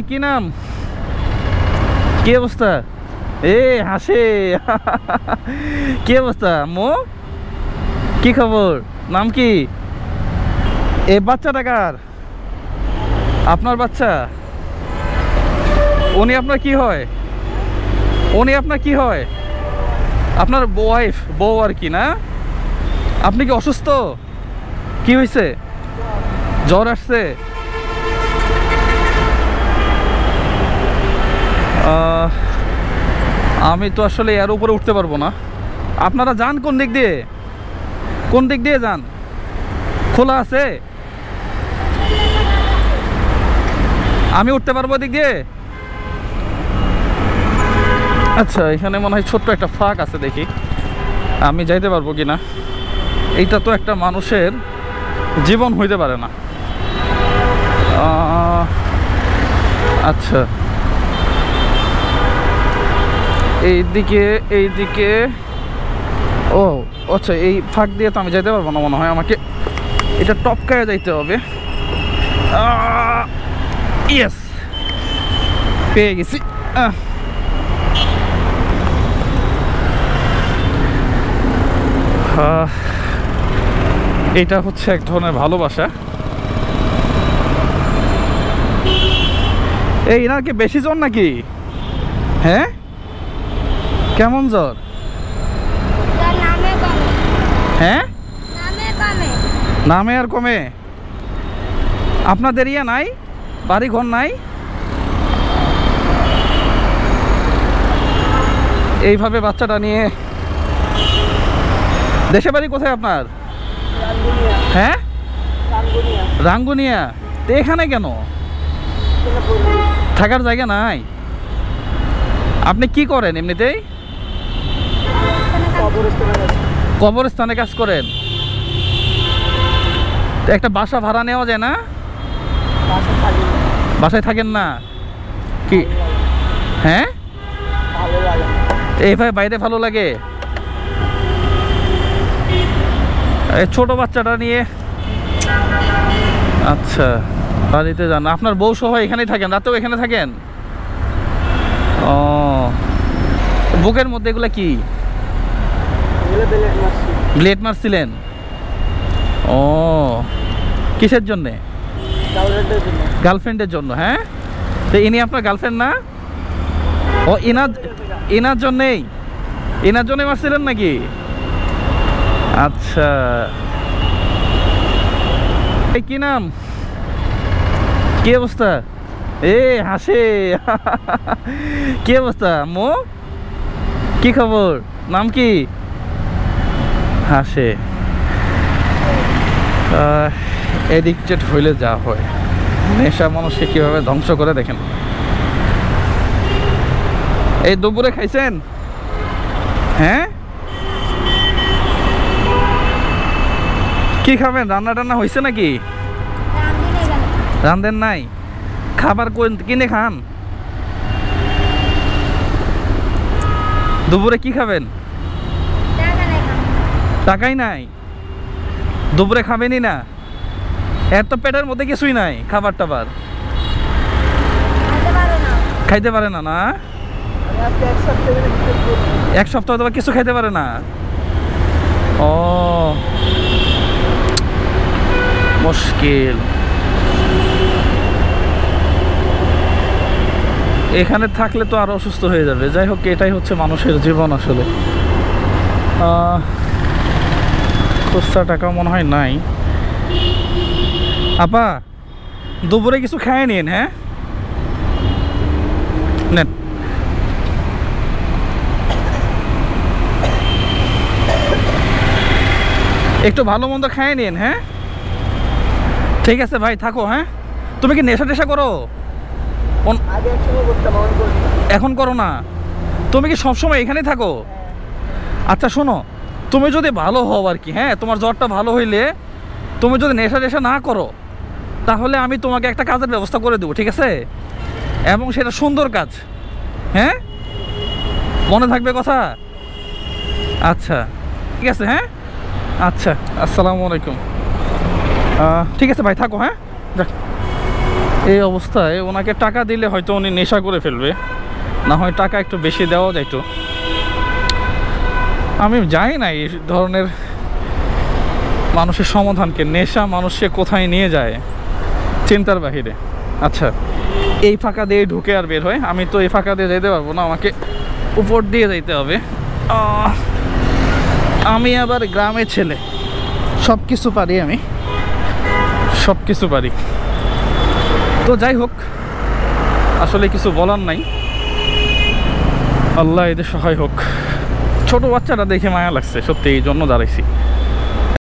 কি নাম? কি অবস্থা? এ হাসে কি অবস্থা মো? কি খবর? নাম কি? এ বাচ্চাটা কার? আপনার বাচ্চা? উনি আপনার কি হয়? উনি আপনার কি হয়? আপনার ওয়াইফ, বউ আর কি না? আপনি কি অসুস্থ? কি হয়েছে? জ্বর আসছে? আমি তো আসলে এর উপরে উঠতে পারবো না। আপনারা যান কোন দিক দিয়ে? কোন দিক দিয়ে যান? খোলা আছে? আমি উঠতে পারবো দিক দিয়ে? আচ্ছা, এখানে মনে হয় ছোট্ট একটা ফাঁক আছে, দেখি আমি যাইতে পারবো কিনা। এইটা তো একটা মানুষের জীবন হইতে পারে না। আচ্ছা, এইদিকে ও আচ্ছা, এই ফাঁক দিয়ে তো আমি যাইতে পারবো না মনে হয়। আমাকে এটা টপকায় যাইতে হবে। ইয়েস, পেয়ে গেছি। এটা হচ্ছে এক ধরনের ভালোবাসা। এই এনার কি বেশি জ্বর নাকি? হ্যাঁ, কেমন জ্বর? হ্যাঁ, নামে আর কমে। আপনাদের ইয়ে নাই, বাড়ি ঘর নাই? এইভাবে বাচ্চাটা নিয়ে দেশে বাড়ি কোথায় আপনার? হ্যাঁ, রাঙ্গুনিয়া। তো এখানে কেন? থাকার জায়গা নাই? আপনি কি করেন এমনিতেই? কবরস্থানে কাজ করেন? একটা বাসা ভাড়া নেওয়া যায় না? বাসায় থাকেন না কি? হ্যাঁ, এইভাবে বাইরে ভালো লাগে? ছোট বাচ্চাটা নিয়ে। আচ্ছা, বাড়িতে যান। আপনার বউ সহ এখানেই থাকেন? রাতেও এখানে থাকেন? ও, বুকের মধ্যে এগুলা কি? ব্লেড মারছিলেন? ও, কিসের জন্যে? গার্লফ্রেন্ডের জন্য। হ্যাঁ, তো ইনি আপনার গার্লফ্রেন্ড না? ও, এনার জন্যেই মারছিলেন নাকি? আচ্ছা, এই কি নাম? কি অবস্থা? এ হাসে কি অবস্থা মো? কি খবর? নাম কি? হাসে। এডিক্টেড হইলে যা হয়, নেশা মানুষকে কিভাবে ধ্বংস করে দেখেন। এই দুপুরে খাইছেন? হ্যাঁ, কি খাবেন? রান্না টান্না হয়েছে নাকি? রান্ধেন নাই? খাবার কিনে খান? দুপুরে কি খাবেন? টাকাই নাই, দুপুরে খাবেনই না? এর তো পেটের মধ্যে কিছুই নাই, খাবার টাবার খাইতে পারে না? না, এক সপ্তাহ তো কিছু খাইতে পারে না? ও, মুশকিল। এখানে থাকলে তো আরো অসুস্থ হয়ে যাবে। যাই হোক, এটাই হচ্ছে মানুষের জীবন আসলে। খুচরা টাকা মনে হয় নাই। আপা, দুপুরে কিছু খায় নিন। হ্যাঁ, নেন। একটু ভালো মন্দ খায় নিন। হ্যাঁ, ঠিক আছে ভাই, থাকো। হ্যাঁ, তুমি কি নেশা টেশা করো? এখন করো না? তুমি কি সবসময় এখানেই থাকো? আচ্ছা শোনো, তুমি যদি ভালো হও আর কি, হ্যাঁ, তোমার জ্বরটা ভালো হইলে তুমি যদি নেশা টেশা না করো, তাহলে আমি তোমাকে একটা কাজের ব্যবস্থা করে দেবো, ঠিক আছে? এবং সেটা সুন্দর কাজ। হ্যাঁ, মনে থাকবে কথা? আচ্ছা, ঠিক আছে। হ্যাঁ, আচ্ছা, আসসালামু আলাইকুম। ঠিক আছে ভাই, থাকো। হ্যাঁ, যাক। এই অবস্থায় ওনাকে টাকা দিলে হয়তো উনি নেশা করে ফেলবে, না হয় টাকা একটু বেশি দেওয়া যাইতো। আমি জানি না এই ধরনের মানুষের সমাধানকে, নেশা মানুষকে কোথায় নিয়ে যায় চিন্তার বাহিরে। আচ্ছা, এই ফাঁকা দিয়ে ঢুকে আর বের হয়, আমি তো এই ফাঁকা দিয়ে যেতে পারবো না, আমাকে উপর দিয়ে যাইতে হবে। আমি আবার গ্রামের ছেলে, সব কিছু পারি, আমি সব কিছু পারি। তো যাই হোক, আসলে কিছু বলার নাই, আল্লাহ এদের সহায় হোক। ছোট বাচ্চাটা দেখে মায়া লাগছে সত্যি, এই জন্য দাঁড়াইছি।